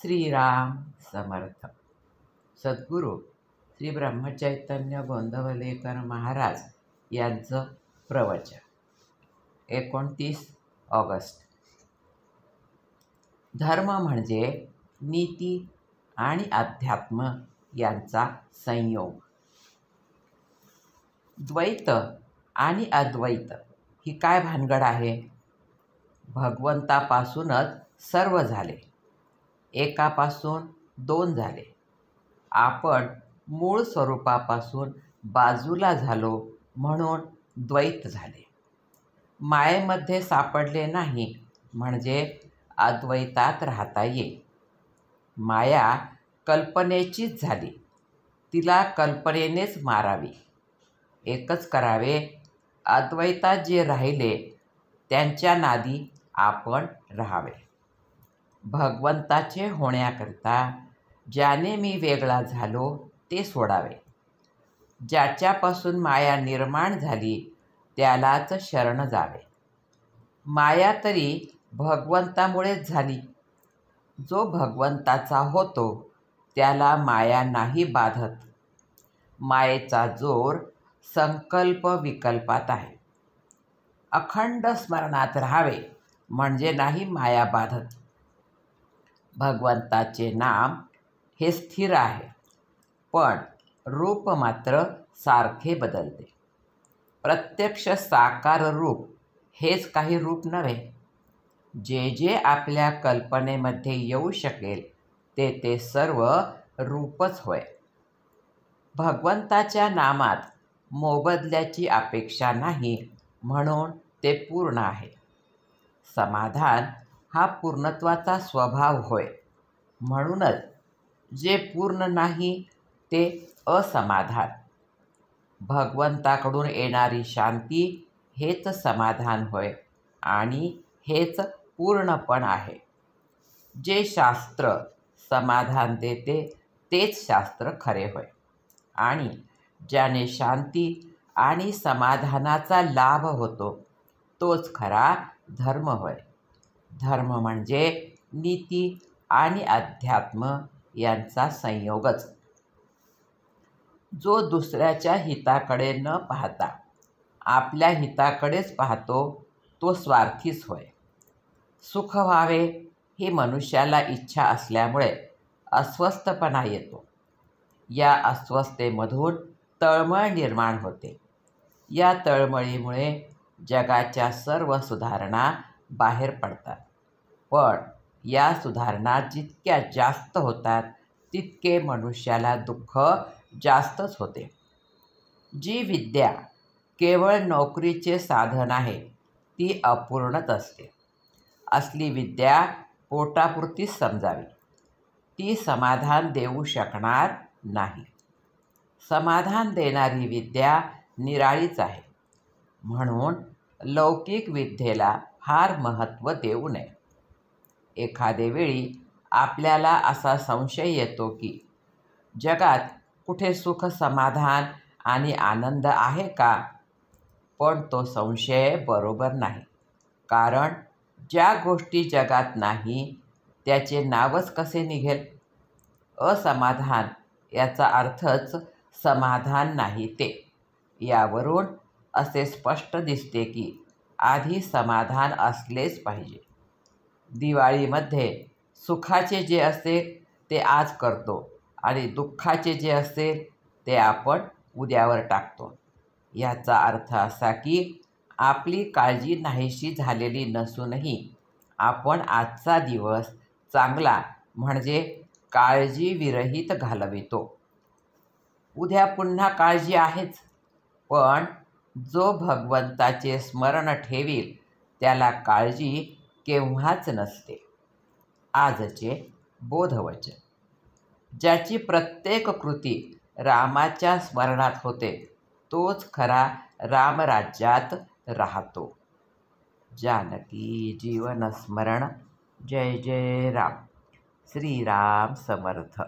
श्रीराम समर्थ. सद्गुरू श्री ब्रह्मचैतन्य गोंदवलेकर महाराज यांचं प्रवचन 29 ऑगस्ट. धर्म म्हणजे नीती आणि अध्यात्म यांचा संयोग. द्वैत आणि अद्वैत ही काय भानगड आहे? भगवंतापासूनच सर्व झाले, एकापासून दोन झाले. आपण मूळ स्वरूपापासून बाजूला झालो म्हणून द्वैत झाले. मायेमध्ये सापडले नाही म्हणजे अद्वैतात राहता येईल. माया कल्पनेचीच झाली, तिला कल्पनेनेच मारावी. एकच करावे, अद्वैतात जे राहिले त्यांच्या नादी आपण राहावे. भगवंताचे होण्याकरता ज्याने मी वेगळा झालो ते सोडावे. ज्याच्यापासून माया निर्माण झाली त्यालाच शरण जावे. माया तरी भगवंतामुळेच झाली. जो भगवंताचा होतो त्याला माया नाही बाधत. मायेचा जोर संकल्प विकल्पात आहे. अखंड स्मरणात राहावे म्हणजे नाही माया बाधत. भगवंताचे नाम हे स्थिर आहे, पण रूप मात्र सारखे बदलते. प्रत्यक्ष साकार रूप हेच काही रूप नव्हे. जे जे आपल्या कल्पनेमध्ये येऊ शकेल ते ते सर्व रूपच होय. भगवंताच्या नामात मोबदल्याची अपेक्षा नाही म्हणून ते पूर्ण आहे. समाधान हा पूर्णत्वाचा स्वभाव होय. म्हणूनच जे पूर्ण नाही ते असमाधान. भगवंताकडून येणारी शांती हेच समाधान होय आणि हेच पूर्णपण आहे. जे शास्त्र समाधान देते तेच शास्त्र खरे होय आणि ज्याने शांती आणि समाधानाचा लाभ होतो तोच खरा धर्म होय. धर्म म्हणजे नीती आणि अध्यात्म यांचा संयोगच. जो दुसऱ्याच्या हिताकडे न पाहता आपल्या हिताकडेच पाहतो तो स्वार्थीच होय. सुख व्हावे ही मनुष्याला इच्छा असल्यामुळे अस्वस्थपणा येतो. या अस्वस्थतेमधून तळमळ निर्माण होते. या तळमळीमुळे जगाच्या सर्व सुधारणा बाहेर पडतात. पण या सुधारणा जितक्या जास्त होतात तितके मनुष्याला दुःख जास्तच होते. जी विद्या केवळ नोकरीचे साधन आहे ती अपूर्णच असते. असली विद्या पोटापुरतीच समजावी. ती समाधान देऊ शकणार नाही. समाधान देणारी विद्या निराळीच आहे. म्हणून लौकिक विद्येला फार महत्त्व देऊ नये. एखादे वेळी आपल्याला असा संशय येतो की जगात कुठे सुख समाधान आणि आनंद आहे का? पण तो संशय बरोबर नाही. कारण ज्या गोष्टी जगात नाही त्याचे नावच कसे निघेल? असमाधान याचा अर्थच समाधान नाही ते. यावरून असे स्पष्ट दिसते की आधी समाधान असलेच पाहिजे. दिवाळीमध्ये सुखाचे जे असेल ते आज करतो आणि दुःखाचे जे असेल ते आपण उद्यावर टाकतो. याचा अर्थ असा की आपली काळजी नाहीशी झालेली नसूनही आपण आजचा दिवस चांगला म्हणजे काळजीविरहित घालवितो. उद्या पुन्हा काळजी आहेच, पण जो भगवंताचे स्मरण ठेवील त्याला काळजी केव्हाच नसते. आजचे बोधवचन. ज्याची प्रत्येक कृती रामाच्या स्मरणात होते तोच खरा रामराज्यात राहतो. जानकी जीवन स्मरण. जय जय राम. श्रीराम समर्थ.